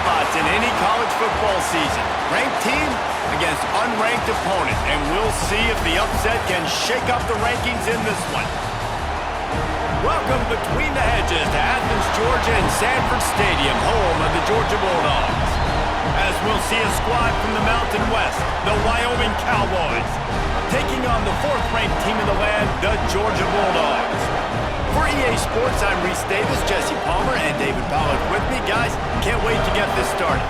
spots in any college football season. Ranked team against unranked opponent, and we'll see if the upset can shake up the rankings in this one. Welcome between the hedges to Athens, Georgia and Sanford Stadium, home of the Georgia Bulldogs. As we'll see a squad from the Mountain West, the Wyoming Cowboys, taking on the fourth-ranked team in the land, the Georgia Bulldogs. For EA Sports, I'm Reese Davis, Jesse Palmer, and David Pollack with me. Guys, can't wait to get this started.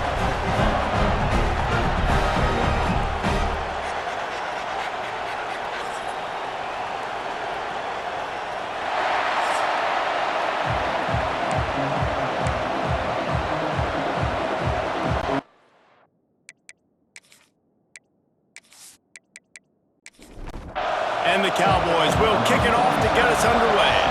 And the Cowboys will kick it off to get us underway.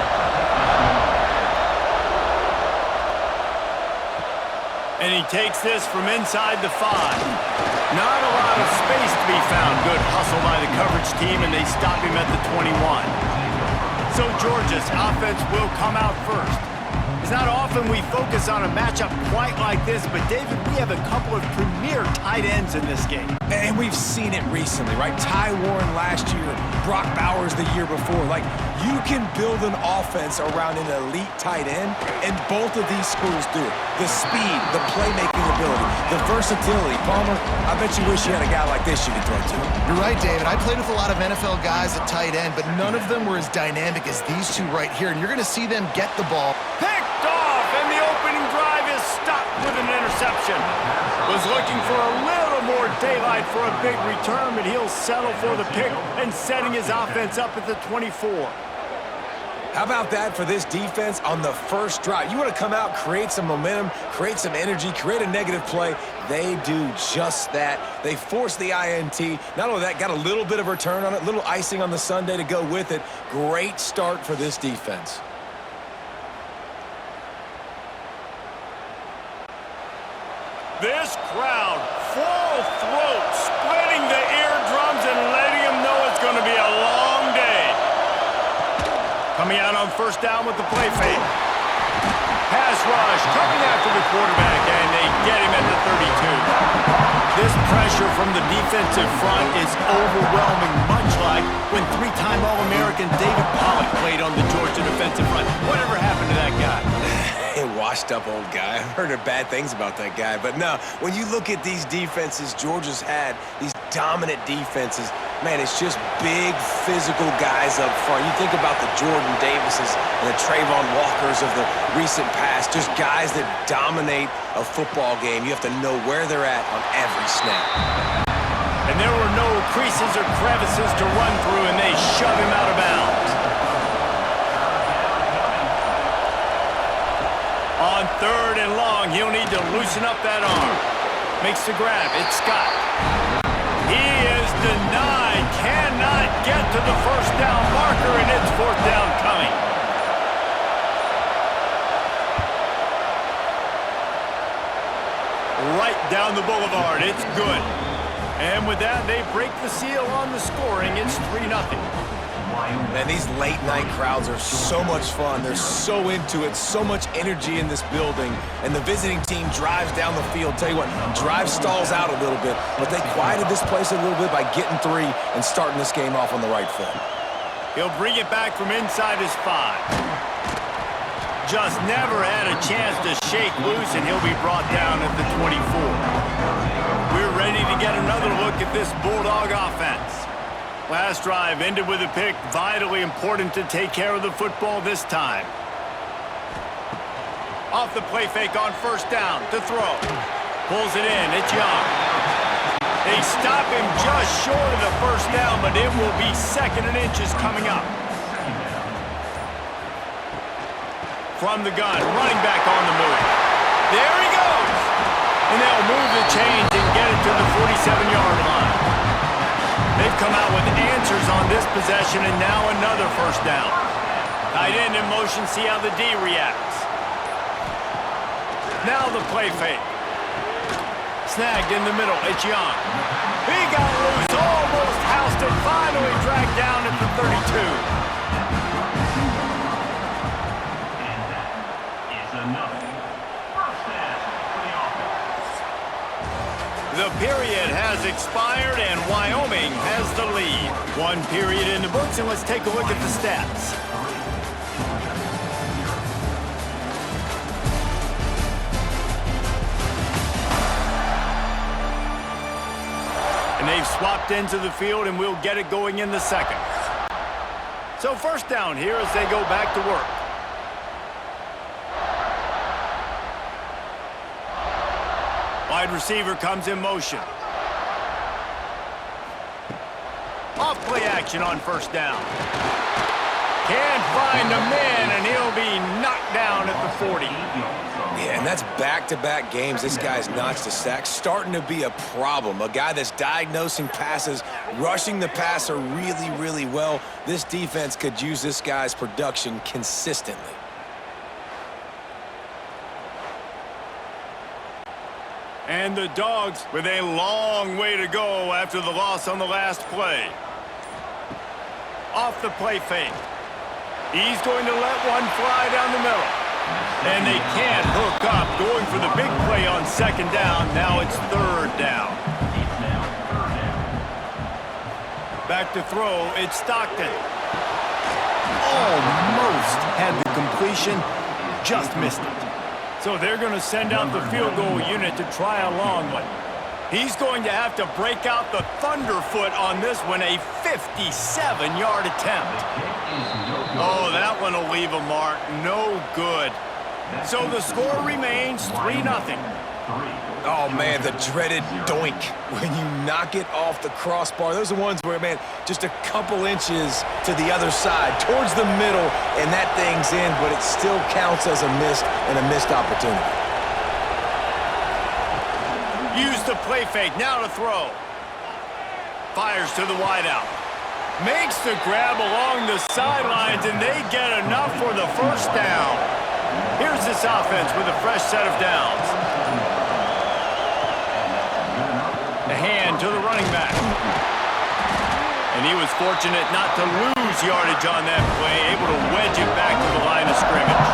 And he takes this from inside the 5. Not a lot of space to be found. Good hustle by the coverage team, and they stop him at the 21. So Georgia's offense will come out first. It's not often we focus on a matchup quite like this, but David, we have a couple of premier tight ends in this game. And we've seen it recently, right? Ty Warren last year, Brock Bowers the year before. Like, you can build an offense around an elite tight end, and both of these schools do it. The speed, the playmaking ability, the versatility. Palmer, I bet you wish you had a guy like this you could throw to. You're right, David. I played with a lot of NFL guys at tight end, but none of them were as dynamic as these two right here. And you're going to see them get the ball. Picked off, and the opening drive is stopped with an interception. Was looking for a little more daylight for a big return, but he'll settle for the pick and setting his offense up at the 24. How about that for this defense on the first drive? You want to come out, create some momentum, create some energy, create a negative play. They do just that. They force the INT. Not only that, got a little bit of return on it, little icing on the sundae to go with it. Great start for this defense. This crowd, full throat, splitting the eardrums and letting them know it's going to be a long day. Coming out on first down with the play fake. Pass rush, coming after the quarterback, and they get him at the 32. This pressure from the defensive front is overwhelming, much like when three-time All-American David Pollack played on the Georgia defensive front. Whatever happened to that guy? A washed-up old guy. I've heard bad things about that guy. But no, when you look at these defenses Georgia's had, these dominant defenses, man, it's just big, physical guys up front. You think about the Jordan Davises and the Trayvon Walkers of the recent past, just guys that dominate a football game. You have to know where they're at on every snap. And there were no creases or crevices to run through, and they shove him out of bounds. On third and long, he'll need to loosen up that arm. Makes the grab. It's Scott. He is denied. Cannot get to the first down marker, and it's fourth down coming. Right down the boulevard. It's good. And with that, they break the seal on the scoring. It's 3-0. Man, these late-night crowds are so much fun. They're so into it, so much energy in this building. And the visiting team drives down the field. Tell you what, drive stalls out a little bit, but they quieted this place a little bit by getting 3 and starting this game off on the right foot. He'll bring it back from inside his 5. Just never had a chance to shake loose, and he'll be brought down at the 24. We're ready to get another look at this Bulldog offense. Last drive ended with a pick. Vitally important to take care of the football this time. Off the play fake on first down to throw. Pulls it in. It's Young. They stop him just short of the first down, but it will be 2nd and inches coming up. From the gun, running back on the move. There he goes. And they'll move the chains and get it to the 47-yard line. They've come out with answers on this possession, and now another first down. Tight end in motion, see how the D reacts. Now the play fake. Snagged in the middle, it's Young. He got loose, almost housed it, finally dragged down at the 32. The period has expired, and Wyoming has the lead. One period in the books, and let's take a look at the stats. And they've swapped into the field, and we'll get it going in the second. So first down here as they go back to work. Wide receiver comes in motion. Off play action on first down. Can't find the man, and he'll be knocked down at the 40. Yeah, and that's back-to-back games. This guy's notched a sack, starting to be a problem. A guy that's diagnosing passes, rushing the passer really, really well. This defense could use this guy's production consistently. And the Dogs with a long way to go after the loss on the last play. Off the play fake. He's going to let one fly down the middle. And they can't hook up, going for the big play on second down. Now it's third down. Back to throw, it's Stockton. Almost had the completion, just missed it. So they're going to send out the field goal unit to try a long one. He's going to have to break out the thunderfoot on this one, a 57-yard attempt. Oh, that one will leave a mark. No good. So the score remains 3-0. Oh, man, the dreaded doink when you knock it off the crossbar. Those are ones where, man, just a couple inches to the other side, towards the middle, and that thing's in, but it still counts as a missed opportunity. Use the play fake, now to throw. Fires to the wideout. Makes the grab along the sidelines, and they get enough for the first down. Here's this offense with a fresh set of downs. The hand to the running back. And he was fortunate not to lose yardage on that play, able to wedge it back to the line of scrimmage.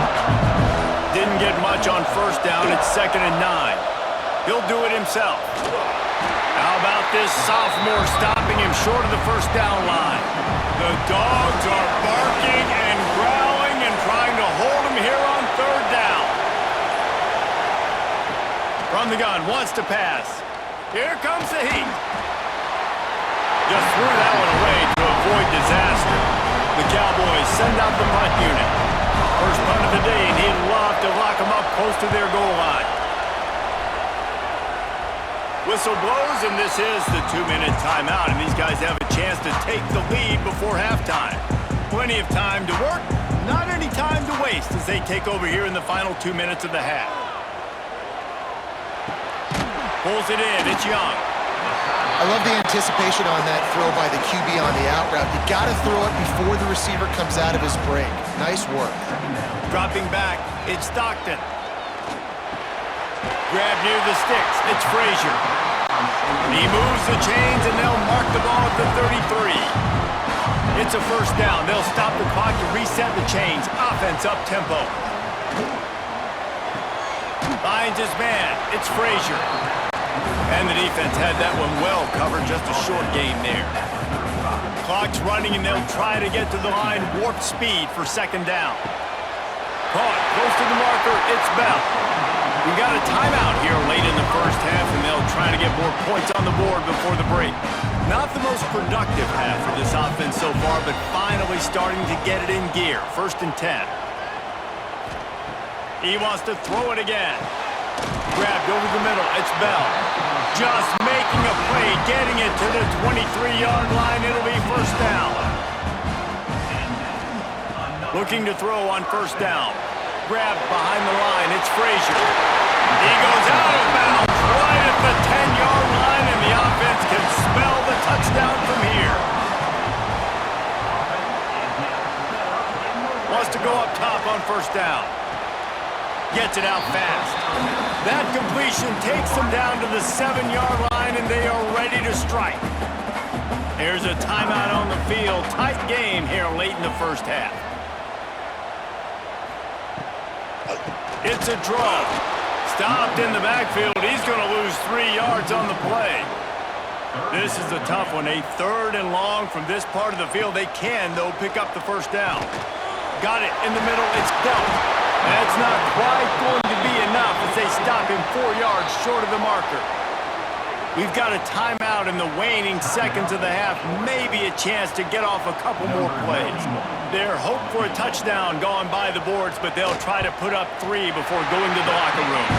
Didn't get much on first down, it's 2nd and 9. He'll do it himself. How about this sophomore stopping him short of the first down line? The Dogs are barking and growling and trying to hold him here on third down. From the gun, wants to pass. Here comes the heat. Just threw that one away to avoid disaster. The Cowboys send out the punt unit. First punt of the day, and he'd love to lock them up close to their goal line. Whistle blows, and this is the 2-minute timeout, and these guys have a chance to take the lead before halftime. Plenty of time to work, not any time to waste as they take over here in the final 2 minutes of the half. Pulls it in, it's Young. I love the anticipation on that throw by the QB on the out route. You got to throw it before the receiver comes out of his break. Nice work. Dropping back, it's Stockton. Grab near the sticks, it's Frazier. He moves the chains, and they'll mark the ball at the 33. It's a first down. They'll stop the clock to reset the chains. Offense up tempo. Finds his man, it's Frazier. And the defense had that one well covered, just a short gain there. Clock's running, and they'll try to get to the line, warp speed for second down. Caught, close to the marker, it's Bell. We got a timeout here late in the first half, and they'll try to get more points on the board before the break. Not the most productive half for this offense so far, but finally starting to get it in gear. 1st and 10. He wants to throw it again. Grabbed over the middle, it's Bell. Just making a play, getting it to the 23-yard line. It'll be first down. Looking to throw on first down. Grabbed behind the line, it's Frazier. He goes out of bounds right at the 10-yard line, and the offense can smell the touchdown from here. Wants to go up top on first down. Gets it out fast. That completion takes them down to the 7-yard line, and they are ready to strike. There's a timeout on the field. Tight game here late in the first half. It's a draw. stopped in the backfield. He's going to lose 3 yards on the play. This is a tough one. A 3rd and long from this part of the field. They can, though, pick up the first down. Got it in the middle. It's dealt. That's not quite going to be enough as they stop him 4 yards short of the marker. We've got a timeout in the waning seconds of the half. Maybe a chance to get off a couple more plays. Their hope for a touchdown gone by the boards, but they'll try to put up 3 before going to the locker room.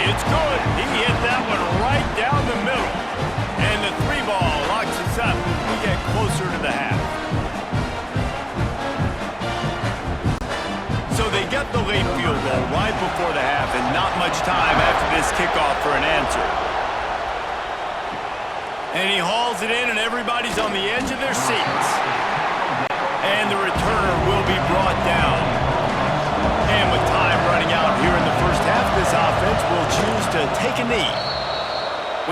It's good. He hit that one right down the middle. And the 3 ball locks us up as we get closer to the half. So they get the late field goal right before the half and not much time after this kickoff for an answer. And he hauls it in, and everybody's on the edge of their seats. And the returner will be brought down. And with time running out here in the first half, this offense will choose to take a knee.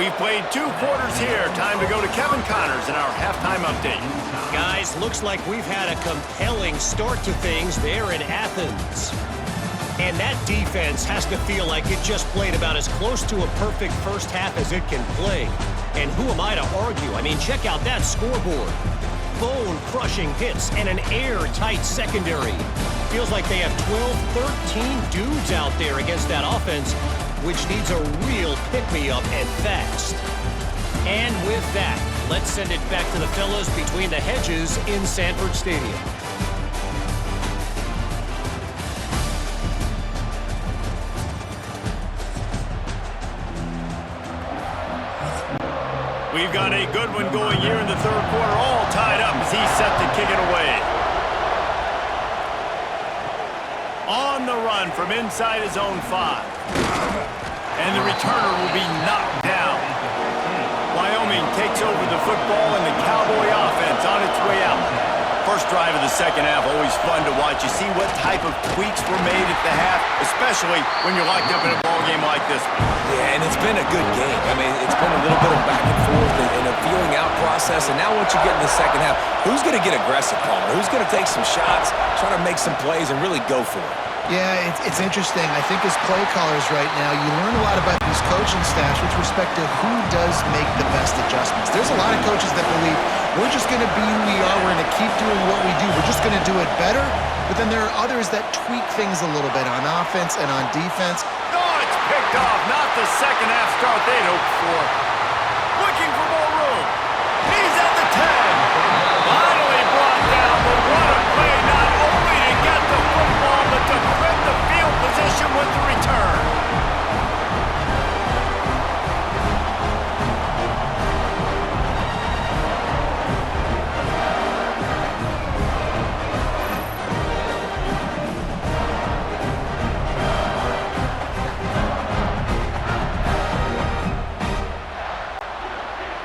We've played 2 quarters here. Time to go to Kevin Connors in our halftime update. Guys, looks like we've had a compelling start to things there in Athens. And that defense has to feel like it just played about as close to a perfect first half as it can play. And who am I to argue? I mean, check out that scoreboard. Bone-crushing hits and an airtight secondary. Feels like they have 12, 13 dudes out there against that offense, which needs a real pick-me-up and fast. And with that, let's send it back to the fellas between the hedges in Sanford Stadium. We've got a good one going here in the 3rd quarter, all tied up as he's set to kick it away. On the run from inside his own 5. And the returner will be knocked down. Wyoming takes over the football and the Cowboy offense on its way out. First drive of the second half, always fun to watch. You see what type of tweaks were made at the half, especially when you're locked up in a ball game like this one. Yeah, and it's been a good game. I mean, it's been a little bit of back and forth and a feeling out process. And now once you get in the second half, who's going to get aggressive, Palmer? Who's going to take some shots, try to make some plays, and really go for it? Yeah, it's interesting. I think as play callers right now, you learn a lot about these coaching staffs with respect to who does make the best adjustments. There's a lot of coaches that believe we're just going to be who we are. We're going to keep doing what we do. We're just going to do it better. But then there are others that tweak things a little bit on offense and on defense. Oh, it's picked off. Not the second half start they'd hoped for. Looking for more room. He's at the 10. Finally brought down, but what a play, not only to get the football, but to thread the field position with the return.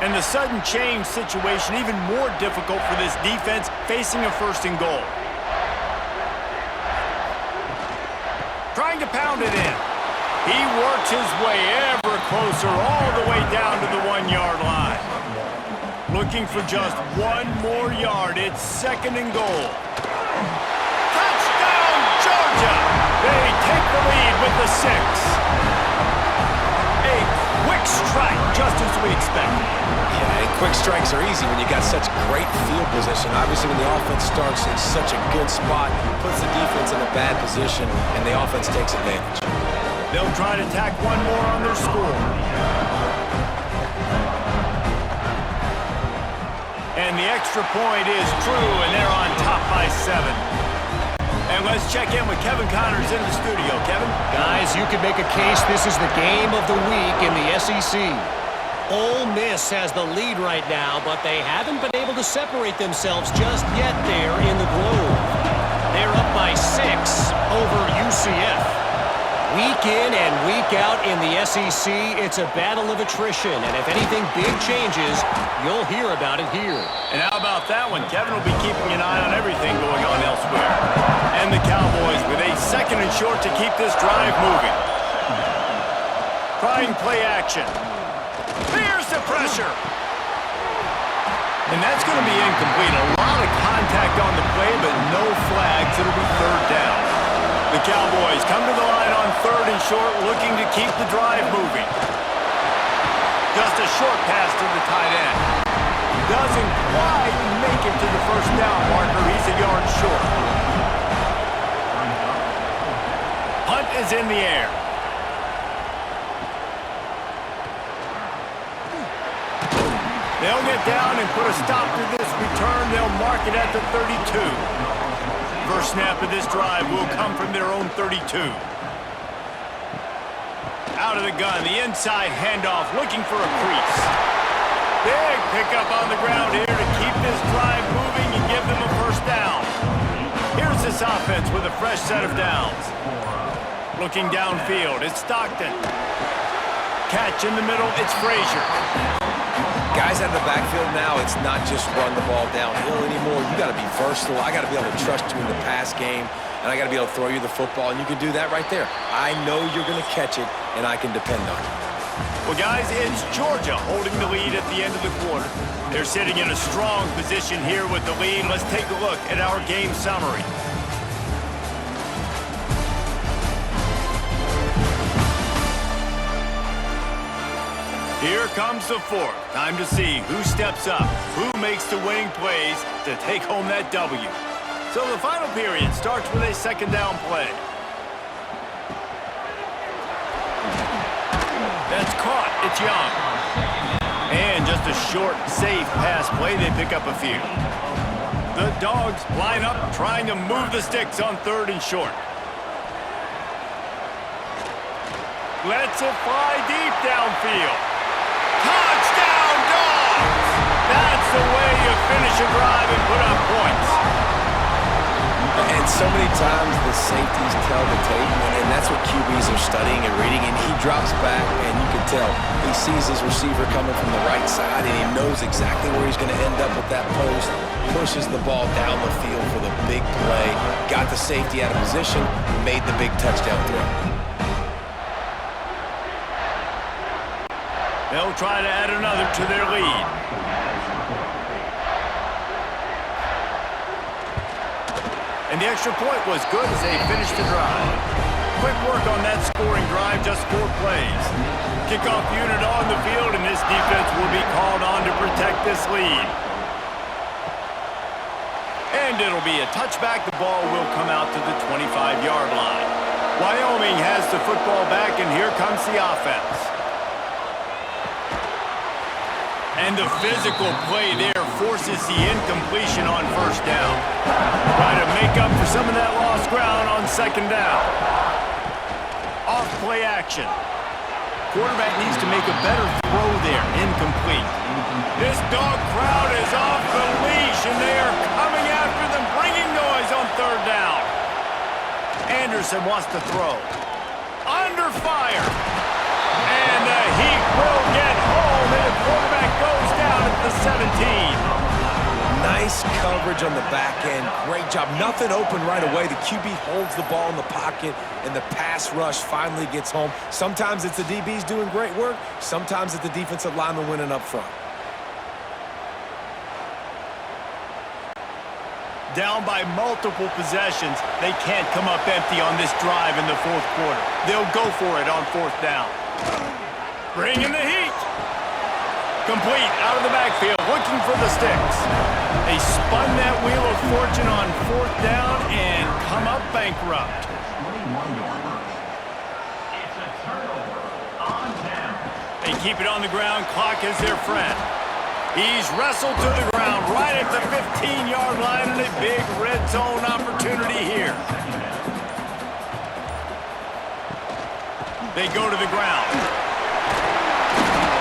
And the sudden change situation even more difficult for this defense facing a 1st and goal. Trying to pound it in. He works his way ever closer all the way down to the 1-yard line. Looking for just 1 more yard. It's 2nd and goal. Touchdown, Georgia! They take the lead with the 6. A quick strike, just as we expected. Yeah, and quick strikes are easy when you got such great field position. Obviously, when the offense starts in such a good spot, puts the defense in a bad position, and the offense takes advantage. They'll try to tack 1 more on their score. And the extra point is true, and they're on top by 7. And let's check in with Kevin Connors in the studio. Kevin? Guys, you could make a case this is the game of the week in the SEC. Ole Miss has the lead right now, but they haven't been able to separate themselves just yet there in the Grove. They're up by 6 over UCF. Week in and week out in the SEC, it's a battle of attrition, and if anything big changes, you'll hear about it here. And how about that one? Kevin will be keeping an eye on everything going on elsewhere. And the Cowboys with a 2nd and short to keep this drive moving. Trying play action. Here's the pressure. And that's going to be incomplete. A lot of contact on the play, but no flags. It'll be 3rd down. The Cowboys come to the line on 3rd and short, looking to keep the drive moving. Just a short pass to the tight end. Doesn't quite make it to the first down marker. He's a yard short. Punt is in the air. They'll get down and put a stop to this return. They'll mark it at the 32. First snap of this drive will come from their own 32. Out of the gun, the inside handoff, looking for a crease. Big pickup on the ground here to keep this drive moving and give them a first down. Here's this offense with a fresh set of downs. Looking downfield, it's Stockton. Catch in the middle, it's Frazier. Guys out of the backfield now, it's not just run the ball downhill anymore. You got to be versatile. I got to be able to trust you in the pass game, and I got to be able to throw you the football, and you can do that right there. I know you're going to catch it, and I can depend on it. Well, guys, it's Georgia holding the lead at the end of the quarter. They're sitting in a strong position here with the lead. Let's take a look at our game summary. Here comes the fourth. Time to see who steps up, who makes the winning plays to take home that W. So the final period starts with a second down play. That's caught. It's Young. And just a short, safe pass play. They pick up a few. The Dogs line up, trying to move the sticks on 3rd and short. Lets it fly deep downfield. Touchdown, Dogs! That's the way you finish a drive and put up points. And so many times the safeties tell the tape, and that's what QBs are studying and reading, and he drops back, and you can tell he sees his receiver coming from the right side, and he knows exactly where he's going to end up with that post, pushes the ball down the field for the big play, got the safety out of position, made the big touchdown throw. They'll try to add another to their lead. And the extra point was good as they finished the drive. Quick work on that scoring drive, just 4 plays. Kickoff unit on the field, and this defense will be called on to protect this lead. And it'll be a touchback. The ball will come out to the 25-yard line. Wyoming has the football back, and here comes the offense. And the physical play there forces the incompletion on first down. Try to make up for some of that lost ground on second down. Off play action. Quarterback needs to make a better throw there. Incomplete. This Dog crowd is off the leash, and they are coming after them, bringing noise on 3rd down. Anderson wants to throw. Under fire. And the Heat will get home, and the quarterback goes down at the 17. Nice coverage on the back end. Great job. Nothing open right away. The QB holds the ball in the pocket, and the pass rush finally gets home. Sometimes it's the DBs doing great work. Sometimes it's the defensive lineman winning up front. Down by multiple possessions, they can't come up empty on this drive in the 4th quarter. They'll go for it on 4th down. Bring in the heat. Complete out of the backfield, looking for the sticks. They spun that wheel of fortune on 4th down and come up bankrupt. They keep it on the ground. Clock is their friend. He's wrestled to the ground right at the 15-yard line, and a big red zone opportunity here. They go to the ground.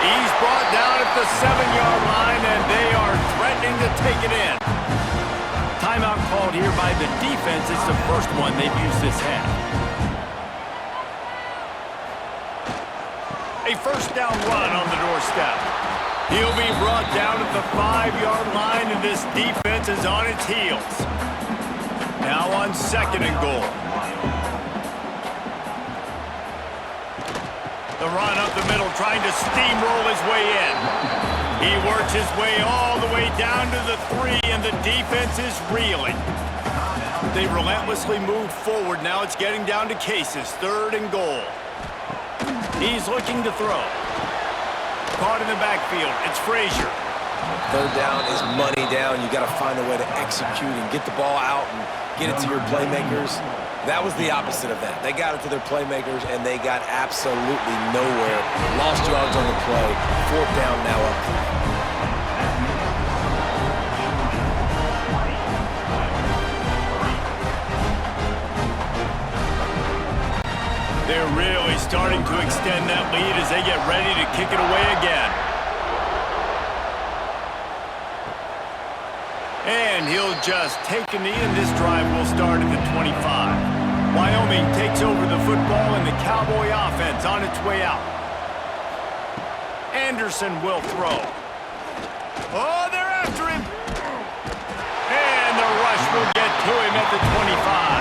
He's brought down at the 7-yard line, and they are threatening to take it in. Timeout called here by the defense. It's the first one they've used this half. A first down run on the doorstep. He'll be brought down at the 5-yard line, and this defense is on its heels. Now on 2nd and goal. The run up the middle, trying to steamroll his way in. He works his way all the way down to the 3, and the defense is reeling. They relentlessly moved forward. Now it's getting down to cases. 3rd and goal. He's looking to throw. Caught in the backfield. It's Frazier. 3rd down is money down. You got to find a way to execute and get the ball out and get it to your playmakers. That was the opposite of that. They got it to their playmakers, and they got absolutely nowhere. Lost yards on the play. 4th down now up. They're really starting to extend that lead as they get ready to kick it away again. And he'll just take a knee, and this drive will start at the 25. Wyoming takes over the football, and the Cowboy offense on its way out. Anderson will throw. Oh, they're after him. And the rush will get to him at the 25.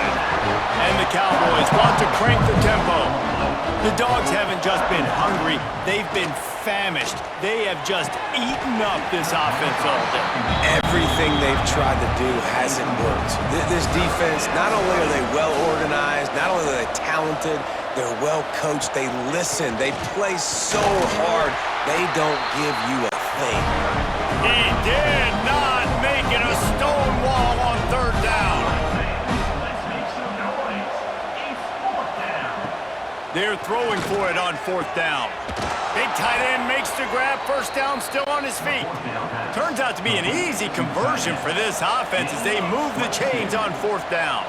And the Cowboys want to crank the tempo. The Dogs haven't just been hungry, they've been famished. They have just eaten up this offense all day. Everything they've tried to do hasn't worked. This defense, not only are they well organized, not only are they talented, they're well coached, they listen, they play so hard, they don't give you a thing. He did not make it a stone wall on 3rd down. They're throwing for it on 4th down. Big tight end makes the grab. 1st down, still on his feet. Turns out to be an easy conversion for this offense as they move the chains on 4th down.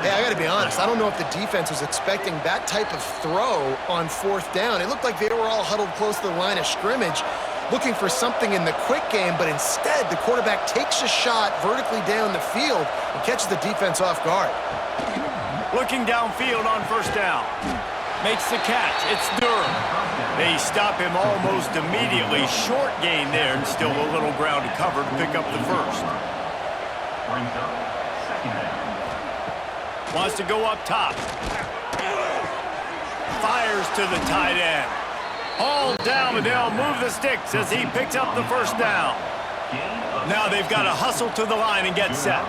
Hey, I got to be honest. I don't know if the defense was expecting that type of throw on 4th down. It looked like they were all huddled close to the line of scrimmage, looking for something in the quick game, but instead the quarterback takes a shot vertically down the field and catches the defense off guard. Looking downfield on 1st down. Makes the catch. It's Durham. They stop him almost immediately. Short gain there, and still a little ground to cover to pick up the 1st. Wants to go up top. Fires to the tight end. All down, and they'll move the sticks as he picks up the 1st down. Now they've got to hustle to the line and get set.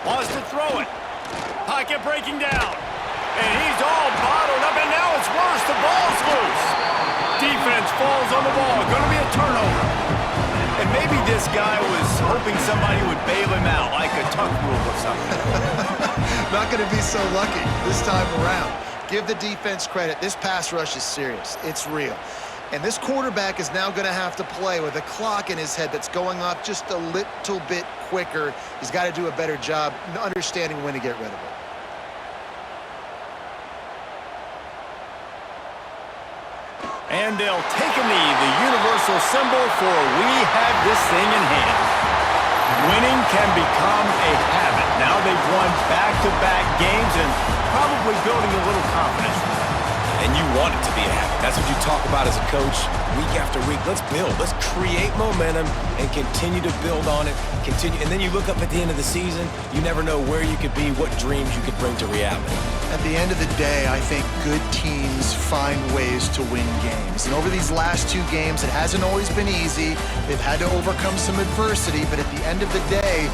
Wants to throw it. Pocket breaking down. And he's all bottled up, and now it's worse. The ball's loose. Defense falls on the ball. Going to be a turnover. And maybe this guy was hoping somebody would bail him out, like a tuck rule or something. Not going to be so lucky this time around. Give the defense credit. This pass rush is serious. It's real. And this quarterback is now going to have to play with a clock in his head that's going off just a little bit quicker. He's got to do a better job understanding when to get rid of it. And they'll take a knee, the universal symbol for we have this thing in hand. Winning can become a habit. Now they've won back-to-back games and probably building a little confidence. And you want it to be a habit. That's what you talk about as a coach week after week. Let's build. Let's create momentum and continue to build on it. Continue, and then you look up at the end of the season, you never know where you could be, what dreams you could bring to reality. At the end of the day, I think good teams find ways to win games. And over these last 2 games, it hasn't always been easy. They've had to overcome some adversity, but at the end of the day,